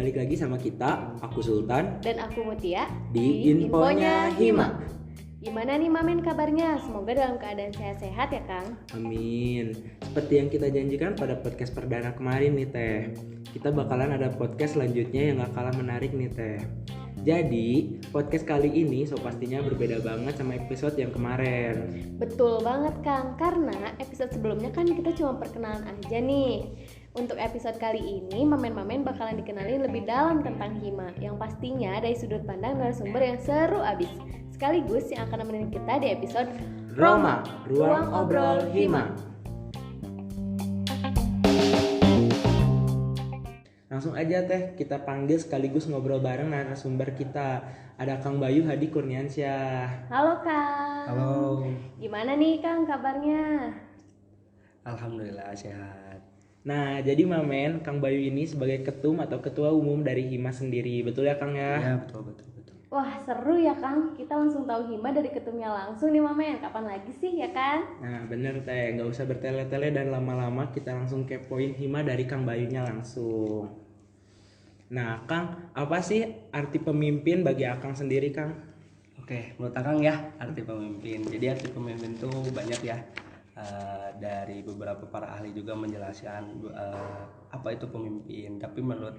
balik lagi sama kita, aku Sultan dan aku Mutia di Infonya Hima. Gimana nih Mamen kabarnya? Semoga dalam keadaan sehat-sehat ya Kang. Amin. Seperti yang kita janjikan pada podcast perdana kemarin nih Teh, kita bakalan ada podcast selanjutnya yang gak kalah menarik nih Teh. Jadi podcast kali ini pastinya berbeda banget sama episode yang kemarin. Betul banget Kang, karena episode sebelumnya kan kita cuma perkenalan aja nih. Untuk episode kali ini, Mamen-Mamen bakalan dikenalin lebih dalam tentang Hima, yang pastinya dari sudut pandang narasumber yang seru abis, sekaligus yang akan nemenin kita di episode Roma, Ruang Obrol Hima. Langsung aja Teh, kita panggil sekaligus ngobrol bareng narasumber kita. Ada Kang Bayu Hadi Kurniansyah. Halo Kang. Halo. Gimana nih Kang kabarnya? Alhamdulillah sehat. Nah, jadi Mamen, Kang Bayu ini sebagai ketum atau ketua umum dari Hima sendiri. Betul ya Kang ya? Ya, betul. Wah seru ya Kang, kita langsung tahu Hima dari ketumnya langsung nih Mamen. Kapan lagi sih ya kan? Nah bener Teh, gak usah bertele-tele dan lama-lama, kita langsung kepoin Hima dari Kang Bayunya langsung. Nah Kang, apa sih arti pemimpin bagi Akang sendiri Kang? Oke, menurut Akang ya arti pemimpin. Jadi arti pemimpin itu banyak ya. Dari beberapa para ahli juga menjelaskan apa itu pemimpin. Tapi menurut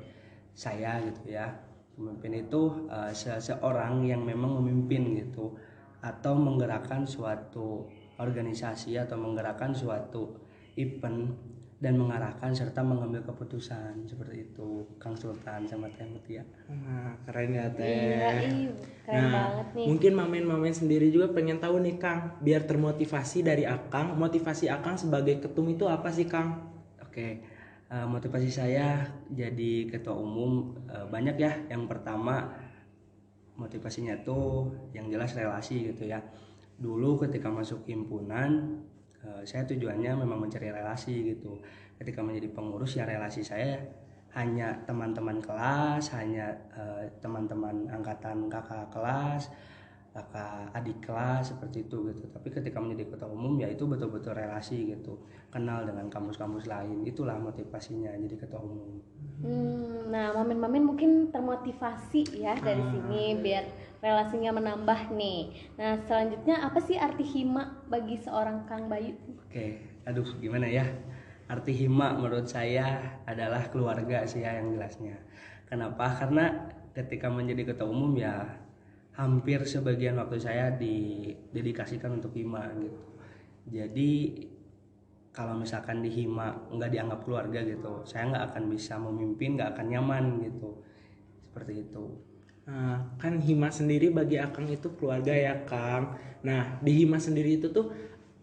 saya gitu ya, pemimpin itu seseorang yang memang memimpin gitu, atau menggerakkan suatu organisasi atau menggerakkan suatu event dan mengarahkan serta mengambil keputusan, seperti itu Kang Sultan sama Teh Mutia. Nah keren ya Teh. Iya, keren banget nih. Mungkin Mamen sendiri juga pengen tahu nih Kang, biar termotivasi dari Akang, motivasi Akang sebagai ketum itu apa sih Kang? Oke, motivasi saya jadi ketua umum banyak ya. Yang pertama motivasinya tuh yang jelas relasi gitu ya. Dulu ketika masuk himpunan, saya tujuannya memang mencari relasi gitu. Ketika menjadi pengurus ya relasi saya hanya teman-teman kelas, hanya teman-teman angkatan kakak kelas, kakak adik kelas, seperti itu gitu. Tapi ketika menjadi ketua umum ya itu betul-betul relasi gitu, kenal dengan kampus-kampus lain. Itulah motivasinya jadi ketua umum. Nah Mamen mungkin termotivasi ya dari sini biar relasinya menambah nih. Nah selanjutnya apa sih arti Hima bagi seorang Kang Bayu? Oke, aduh gimana ya? Arti Hima menurut saya adalah keluarga sih ya yang jelasnya. Kenapa? Karena ketika menjadi ketua umum ya hampir sebagian waktu saya didedikasikan untuk Hima gitu. Jadi kalau misalkan di Hima nggak dianggap keluarga gitu, saya nggak akan bisa memimpin, nggak akan nyaman gitu. Seperti itu. Nah, kan Hima sendiri bagi Akang itu keluarga ya Kang. Nah di Hima sendiri itu tuh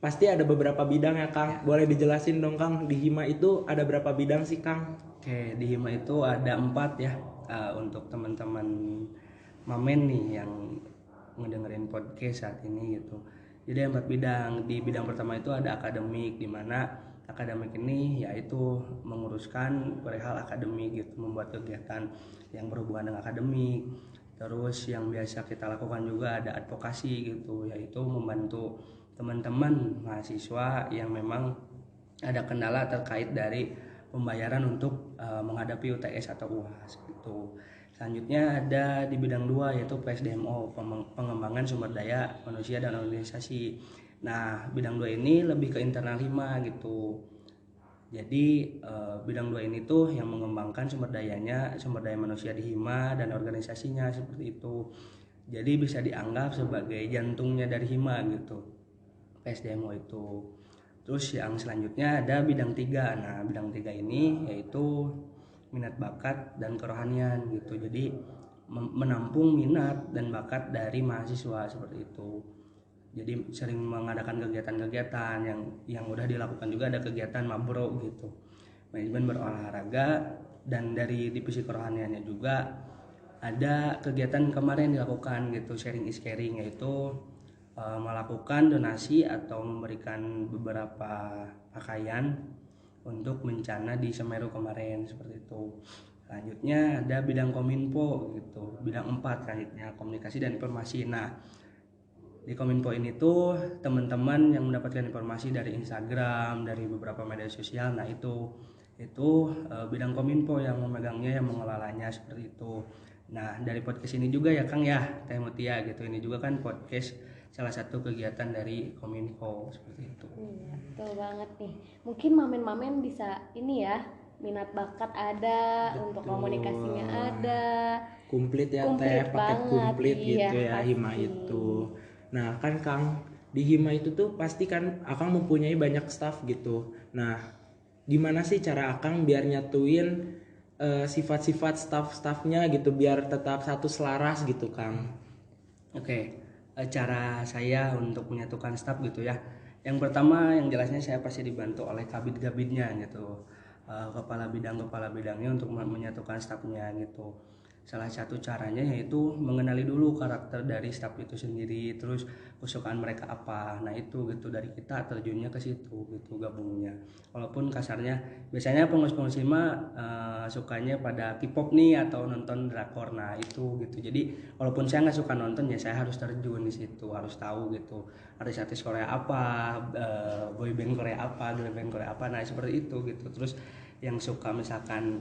pasti ada beberapa bidang ya Kang. Boleh dijelasin dong Kang, di Hima itu ada berapa bidang sih Kang? Oke, di Hima itu ada 4 ya. Untuk teman-teman Mamen nih yang ngedengerin podcast saat ini gitu. Jadi ada 4 bidang. Di bidang pertama itu ada akademik, di mana akademik ini yaitu menguruskan perihal akademik gitu, membuat kegiatan yang berhubungan dengan akademik. Terus yang biasa kita lakukan juga ada advokasi gitu, yaitu membantu teman-teman mahasiswa yang memang ada kendala terkait dari pembayaran untuk menghadapi UTS atau UAS gitu. Selanjutnya ada di bidang 2 yaitu PSDMO, pengembangan sumber daya manusia dan organisasi. Nah, bidang 2 ini lebih ke internal Hima gitu. Jadi bidang 2 ini tuh yang mengembangkan sumber daya manusia di Hima dan organisasinya, seperti itu. Jadi bisa dianggap sebagai jantungnya dari Hima gitu, PSDMO itu. Terus yang selanjutnya ada bidang 3. Nah, bidang 3 ini yaitu minat bakat dan kerohanian gitu. Jadi menampung minat dan bakat dari mahasiswa, seperti itu. Jadi sering mengadakan kegiatan-kegiatan yang udah dilakukan juga, ada kegiatan mabro gitu, manajemen berolahraga. Dan dari divisi kerohaniannya juga ada kegiatan kemarin dilakukan gitu, sharing is caring, yaitu melakukan donasi atau memberikan beberapa pakaian untuk bencana di Semeru kemarin, seperti itu. Selanjutnya ada bidang Kominfo gitu, bidang 4 selanjutnya komunikasi dan informasi. Nah, di Kominfo ini tuh teman-teman yang mendapatkan informasi dari Instagram, dari beberapa media sosial, nah itu itu bidang Kominfo yang memegangnya, yang mengelolanya seperti itu. Nah, dari podcast ini juga ya Kang ya, Teh Mutia gitu. Ini juga kan podcast salah satu kegiatan dari Kominfo seperti itu. Iya, betul banget nih. Mungkin mamen-mamen bisa ini ya, minat bakat ada, untuk komunikasinya ada. Komplit ya Komplit Teh, paket banget, komplit iya, gitu ya pasti. Hima itu. Nah kan Kang, di Hima itu tuh pasti kan Akang mempunyai banyak staff gitu. Nah gimana sih cara Akang biar nyatuin sifat-sifat staff-staffnya gitu biar tetap satu selaras gitu Kang? Oke, cara saya untuk menyatukan staf gitu ya. Yang pertama yang jelasnya saya pasti dibantu oleh kabid-kabidnya gitu. Kepala bidangnya untuk menyatukan stafnya gitu. Salah satu caranya yaitu mengenali dulu karakter dari staf itu sendiri, terus kesukaan mereka apa. Nah itu gitu dari kita terjunnya ke situ gitu gabungnya. Walaupun kasarnya biasanya pengurus-pengurus Hima sukanya pada K-pop nih atau nonton drakor. Nah itu gitu. Jadi walaupun saya nggak suka nonton ya saya harus terjun di situ, harus tahu gitu artis-artis Korea apa, boyband Korea apa, girl band Korea apa. Nah seperti itu gitu. Terus yang suka misalkan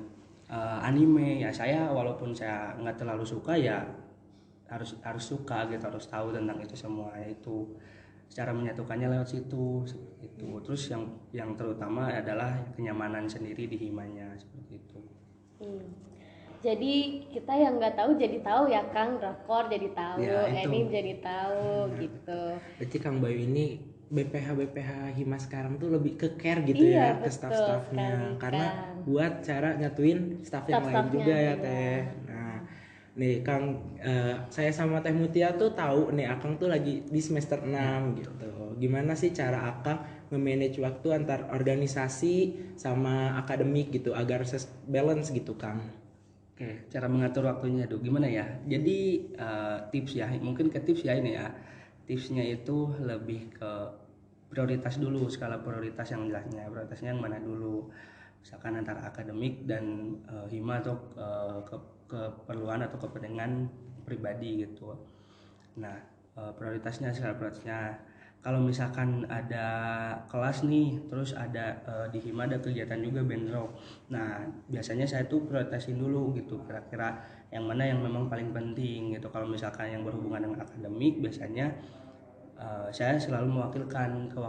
anime ya saya walaupun saya nggak terlalu suka ya harus suka gitu, harus tahu tentang itu semua. Itu cara menyatukannya lewat situ seperti itu. Terus yang terutama adalah kenyamanan sendiri di himanya seperti itu. Jadi kita yang nggak tahu jadi tahu ya Kang, drakor jadi tahu, Ya, itu. anime jadi tahu gitu. Berarti Kang Bayu ini BPH Hima sekarang tuh lebih ke care gitu Iya, ya ke betul staff-staffnya sekali, karena Kang. buat cara nyatuin staff yang lain Staff-staffnya, juga ya iya. Teh. Nah, nih Kang, saya sama Teh Mutia tuh tahu nih Akang tuh lagi di semester 6 gitu. Gimana sih cara Akang memanage waktu antar organisasi sama akademik gitu agar balance gitu Kang? Oke, cara mengatur waktunya tuh gimana ya? Jadi tips ya, mungkin ke tips ya ini ya. Tipsnya itu lebih ke prioritas dulu, skala prioritas yang jelasnya. Prioritasnya yang mana dulu? Misalkan antara akademik dan hima atau keperluan atau kepentingan pribadi gitu. Nah, prioritasnya skala prioritasnya. Kalau misalkan ada kelas nih, terus ada di hima ada kegiatan juga bentrok. Nah, biasanya saya tuh prioritasin dulu gitu, kira-kira yang mana yang memang paling penting gitu. Kalau misalkan yang berhubungan dengan akademik, biasanya saya selalu mewakilkan ke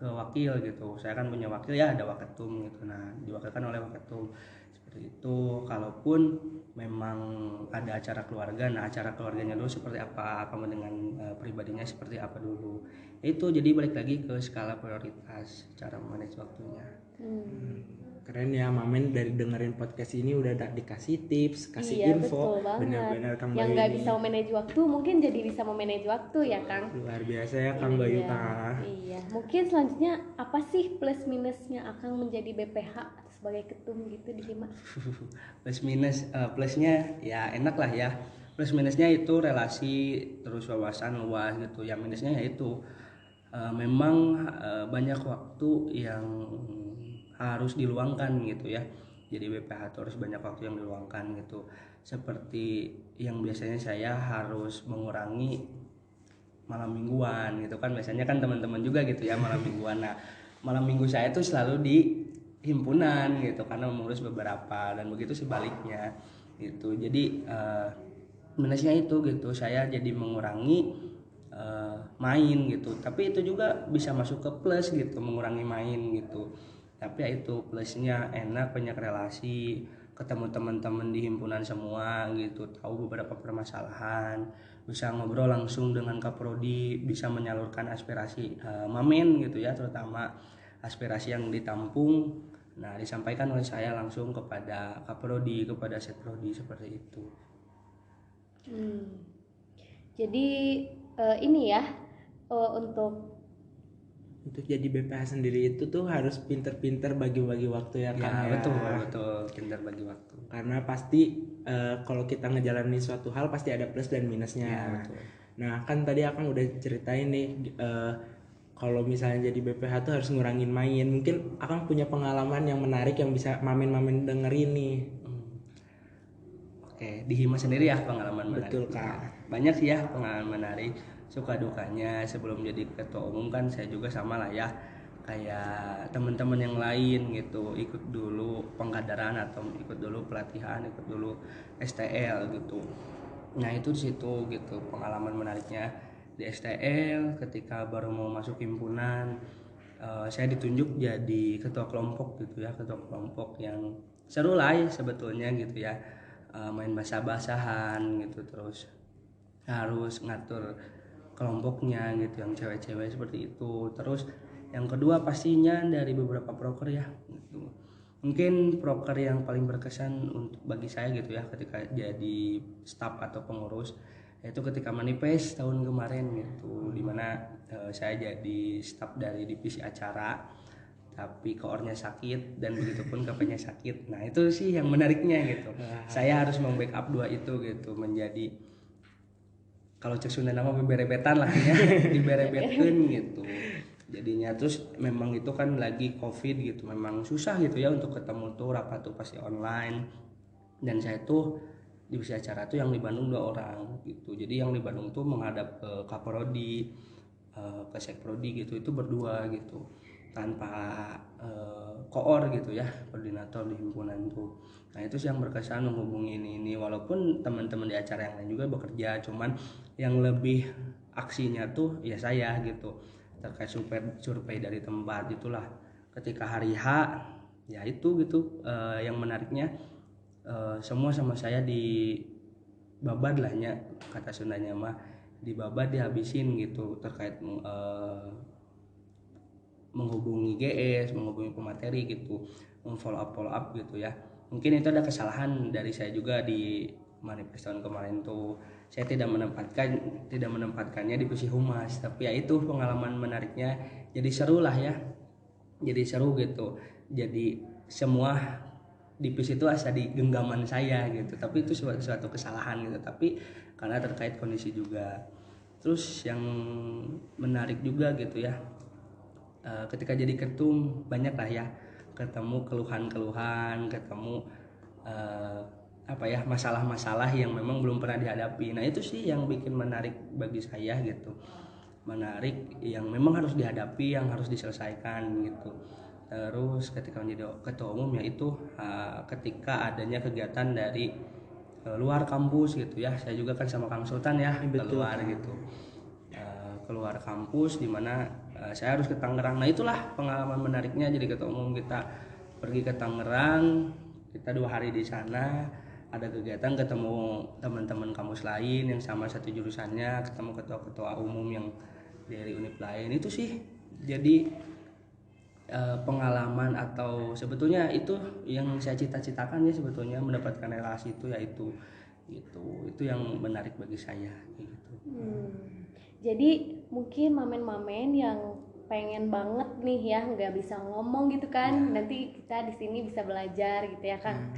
wakil gitu. Saya kan punya wakil ya, ada waketum gitu. Nah, diwakilkan oleh waketum seperti itu. Kalaupun memang ada acara keluarga, nah acara keluarganya dulu seperti apa, dengan pribadinya seperti apa dulu. Itu jadi balik lagi ke skala prioritas, cara manage waktunya. Keren ya Mamen dari dengerin podcast ini udah dikasih tips, kasih Iya, info, betul banget. benar-benar Kang Yang Bayu nggak ini bisa memanage waktu mungkin jadi bisa memanage waktu ya Kang. luar biasa ya Kang Bayu Iya, Kang. iya. Mungkin selanjutnya apa sih plus minusnya Akang menjadi BPH sebagai ketum gitu di Hima? Plus minus, plusnya ya enak lah ya. Plus minusnya itu relasi, terus wawasan luas gitu. Yang minusnya yaitu memang banyak waktu yang harus diluangkan gitu ya. Jadi BPH harus banyak waktu yang diluangkan gitu. Seperti yang biasanya saya harus mengurangi malam mingguan gitu kan, biasanya kan teman-teman juga gitu ya malam mingguan. Nah, malam minggu saya tuh selalu di himpunan gitu karena mengurus beberapa, dan begitu sebaliknya gitu. Jadi minusnya itu gitu, saya jadi mengurangi main gitu. Tapi itu juga bisa masuk ke plus gitu, mengurangi main gitu. Tapi ya itu plusnya enak, banyak relasi, ketemu teman-teman di himpunan semua gitu, tahu beberapa permasalahan, bisa ngobrol langsung dengan kaprodi, bisa menyalurkan aspirasi mamen gitu ya, terutama aspirasi yang ditampung. Nah, disampaikan oleh saya langsung kepada kaprodi, kepada setprodi seperti itu. Jadi ini ya untuk jadi BPH sendiri itu tuh harus pinter-pinter bagi-bagi waktu ya Kang Ya, ya. betul, pintar bagi waktu. Karena pasti kalau kita ngejalanin suatu hal pasti ada plus dan minusnya. Ya, betul. Nah kan tadi Akang udah ceritain nih kalau misalnya jadi BPH tuh harus ngurangin main. Mungkin Akang punya pengalaman yang menarik yang bisa mamen-mamen dengerin nih. Oke, di Hima sendiri ya pengalaman menarik. Betul Kak. Banyak sih ya pengalaman menarik, suka dukanya. Sebelum jadi ketua umum kan saya juga sama lah ya, kayak teman-teman yang lain gitu, ikut dulu pengkaderan atau ikut dulu pelatihan, ikut dulu STL gitu. Nah itu di situ gitu pengalaman menariknya di STL ketika baru mau masuk himpunan. Saya ditunjuk jadi ketua kelompok gitu ya, ketua kelompok yang seru lah ya sebetulnya gitu ya. Main basah-basahan gitu, terus harus ngatur kelompoknya gitu yang cewek-cewek seperti itu. Terus yang kedua pastinya dari beberapa proker ya gitu. Mungkin proker yang paling berkesan untuk bagi saya gitu ya ketika jadi staf atau pengurus yaitu ketika manifest tahun kemarin gitu, dimana saya jadi staf dari divisi acara tapi koornya sakit dan begitupun KP-nya sakit. Nah itu sih yang menariknya gitu. Saya harus membackup dua itu gitu, menjadi kalau cek Sunda nama beberebetan lah ya, diberebetkeun gitu. Jadinya terus memang itu kan lagi Covid gitu, memang susah gitu ya untuk ketemu tuh, rapat tuh pasti online. Dan saya tuh divisi acara tuh yang di Bandung 2 orang gitu. Jadi yang di Bandung tuh menghadap ke Kaprodi, ke Sekprodi gitu, itu berdua gitu. Tanpa koor gitu ya, koordinator di himpunan tuh. Nah itu sih yang berkesan menghubungi ini walaupun teman-teman di acara yang lain juga bekerja, cuman yang lebih aksinya tuh ya saya gitu terkait survei dari tempat itulah. Ketika hari H ya itu gitu yang menariknya semua sama saya di babad lahnya, kata Sundanya mah di babad dihabisin gitu terkait menghubungi GS, menghubungi pemateri gitu, follow up gitu ya. Mungkin itu ada kesalahan dari saya juga di manifest tahun kemarin tuh. Saya tidak menempatkannya di posisi humas, tapi ya itu pengalaman menariknya. Jadi seru lah ya. Jadi seru gitu. Jadi semua divisi itu asa di genggaman saya gitu. Tapi itu suatu kesalahan gitu. Tapi karena terkait kondisi juga. Terus yang menarik juga gitu ya. Ketika jadi ketum banyak lah ya ketemu keluhan-keluhan, ketemu apa ya masalah-masalah yang memang belum pernah dihadapi. Nah itu sih yang bikin menarik bagi saya gitu, menarik yang memang harus dihadapi, yang harus diselesaikan gitu. Terus ketika menjadi ketua umum yaitu ketika adanya kegiatan dari luar kampus gitu ya. Saya juga kan sama Kang Sultan ya keluar gitu, keluar kampus di mana saya harus ke Tangerang. Nah itulah pengalaman menariknya jadi ketua umum. Kita pergi ke Tangerang, kita 2 hari di sana, ada kegiatan ketemu teman-teman kampus lain yang sama satu jurusannya, ketemu ketua-ketua umum yang dari univ lain. Itu sih jadi pengalaman atau sebetulnya itu yang saya cita-citakan ya sebetulnya, mendapatkan relasi itu yaitu itu yang menarik bagi saya gitu. Jadi mungkin mamen-mamen yang pengen banget nih ya nggak bisa ngomong gitu kan, nanti kita di sini bisa belajar gitu ya Kang,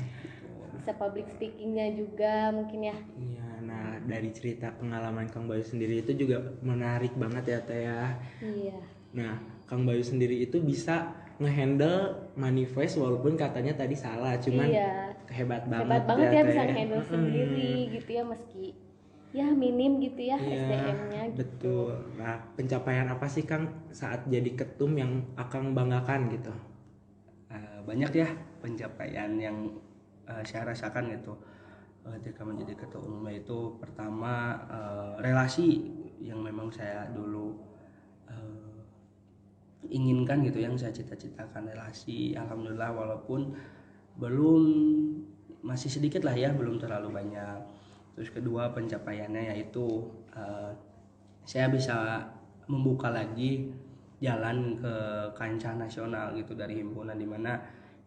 bisa public speakingnya juga mungkin ya. Iya, nah dari cerita pengalaman Kang Bayu sendiri itu juga menarik banget ya Teh ya. Iya. Nah Kang Bayu sendiri itu bisa ngehandle manifest walaupun katanya tadi salah, cuman hebat banget ya Teh. bisa ngehandle sendiri gitu ya, meski ya minim gitu ya Iya, SDM-nya gitu. betul. Nah, pencapaian apa sih Kang saat jadi ketum yang Akang banggakan gitu? Banyak ya pencapaian yang saya rasakan gitu ketika menjadi ketua umum, itu pertama relasi yang memang saya dulu inginkan gitu, yang saya cita-citakan relasi. Alhamdulillah walaupun belum, masih sedikit lah ya, belum terlalu banyak. Terus kedua pencapaiannya yaitu saya bisa membuka lagi jalan ke kancah nasional gitu dari himpunan, dimana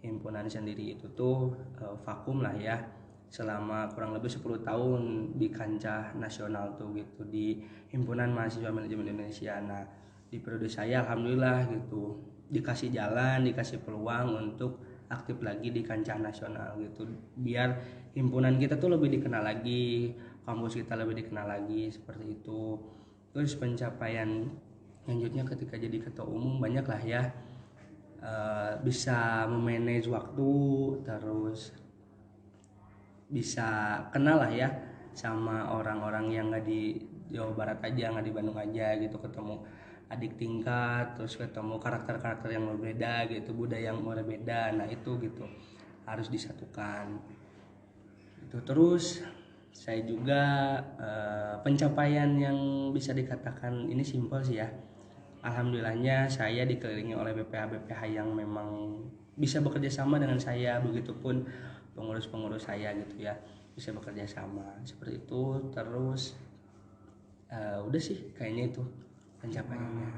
himpunan sendiri itu tuh vakum lah ya selama kurang lebih 10 tahun di kancah nasional tuh gitu, di himpunan mahasiswa manajemen Indonesia. Nah di periode saya alhamdulillah gitu dikasih jalan, dikasih peluang untuk aktif lagi di kancah nasional gitu, biar himpunan kita tuh lebih dikenal lagi, kampus kita lebih dikenal lagi seperti itu. Terus pencapaian lanjutnya ketika jadi ketua umum banyak lah ya, bisa memanage waktu, terus bisa kenal lah ya sama orang-orang yang nggak di Jawa Barat aja, nggak di Bandung aja gitu, ketemu adik tingkat, terus ketemu karakter-karakter yang berbeda gitu, budaya yang berbeda. Nah itu gitu harus disatukan itu. Terus saya juga pencapaian yang bisa dikatakan ini simpel sih ya, alhamdulillahnya saya dikelilingi oleh BPH yang memang bisa bekerja sama dengan saya, begitupun pengurus-pengurus saya gitu ya, bisa bekerja sama seperti itu. Terus udah sih kayaknya itu pencapaiannya.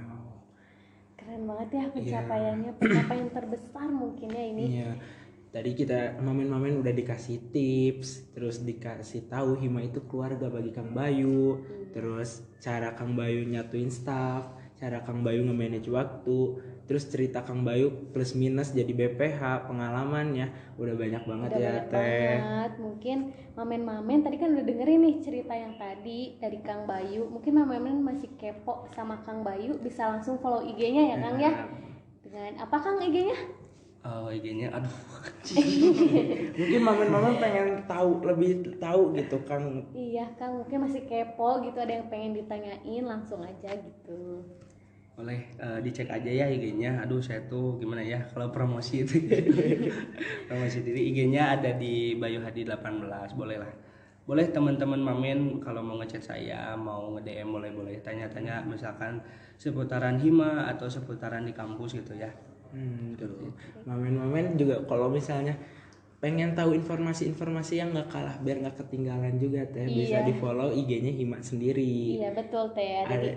Keren banget ya pencapaiannya, pencapaian terbesar mungkin ya ini. Iya. Tadi kita mamen-mamen udah dikasih tips, terus dikasih tahu Hima itu keluarga bagi Kang Bayu, terus cara Kang Bayu nyatuin staff, cara Kang Bayu nge-manage waktu, terus cerita Kang Bayu plus minus jadi BPH, pengalamannya udah banyak banget Udah ya banyak Teh. banget. Mungkin mamen-mamen tadi kan udah dengerin nih cerita yang tadi dari Kang Bayu. Mungkin mamen-mamen masih kepo sama Kang Bayu, bisa langsung follow IG-nya ya Kang ya. Dengan apa Kang IG-nya? IG-nya aduh Mungkin mamen-mamen pengen tahu lebih tahu gitu Kang. Iya Kang, mungkin masih kepo gitu, ada yang pengen ditanyain langsung aja gitu. boleh dicek aja ya IG-nya. Aduh saya tuh gimana ya kalau promosi itu promosi diri. IG-nya ada di Bayu Hadi 18, boleh lah. Boleh teman-teman mamen kalau mau ngechat saya, mau nge-DM boleh tanya-tanya misalkan seputaran Hima atau seputaran di kampus gitu ya. Tuh. Mamen-mamen juga kalau misalnya pengen tahu informasi-informasi yang nggak kalah biar nggak ketinggalan juga Teh, bisa Iya. di follow IG-nya Hima sendiri. Iya betul Teh, ada di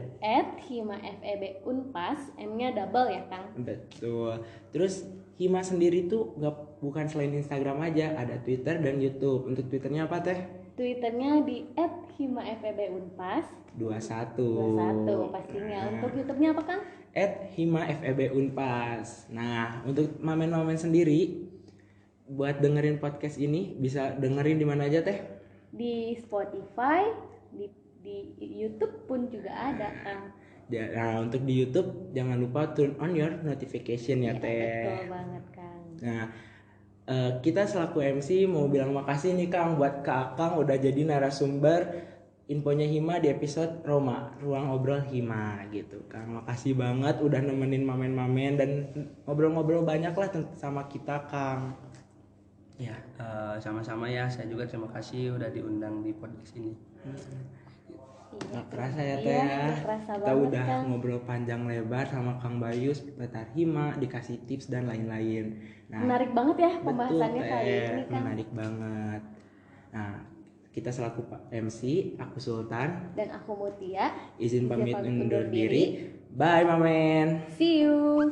@himafeb_unpas, M-nya double ya Kang. Betul. Terus Hima sendiri tuh bukan selain Instagram aja, ada Twitter dan YouTube. Untuk Twitternya apa Teh? Twitternya di @himafeb_unpas 21 pastinya. Untuk YouTube-nya apa Kang? @himafeb_unpas. Nah, untuk mamen-mamen sendiri buat dengerin podcast ini bisa dengerin di mana aja Teh? Di Spotify, di YouTube pun juga ada Kang. Nah, untuk di YouTube jangan lupa turn on your notification ya Iya, Teh. betul banget Kang. Nah, kita selaku MC mau bilang makasih nih Kang buat Kak Akang udah jadi narasumber infonya Hima di episode Roma, Ruang Obrol Hima gitu Kang. Makasih banget udah nemenin mamen-mamen dan ngobrol-ngobrol banyak lah sama kita Kang. Ya, sama-sama ya. Saya juga terima kasih udah diundang di podcast ini. Gak kerasa ya Teh Iya, ya. gak kerasa Kita banget, udah Kang. ngobrol panjang lebar sama Kang Bayu seputar Hima, dikasih tips dan lain-lain. Nah, Menarik banget ya betul, pembahasannya kali Teh. ini Kang. Menarik banget. Nah, kita selaku MC, aku Sultan, Dan aku Mutia. izin pamit pamit undur undur diri. diri. Bye, Mamen. See you.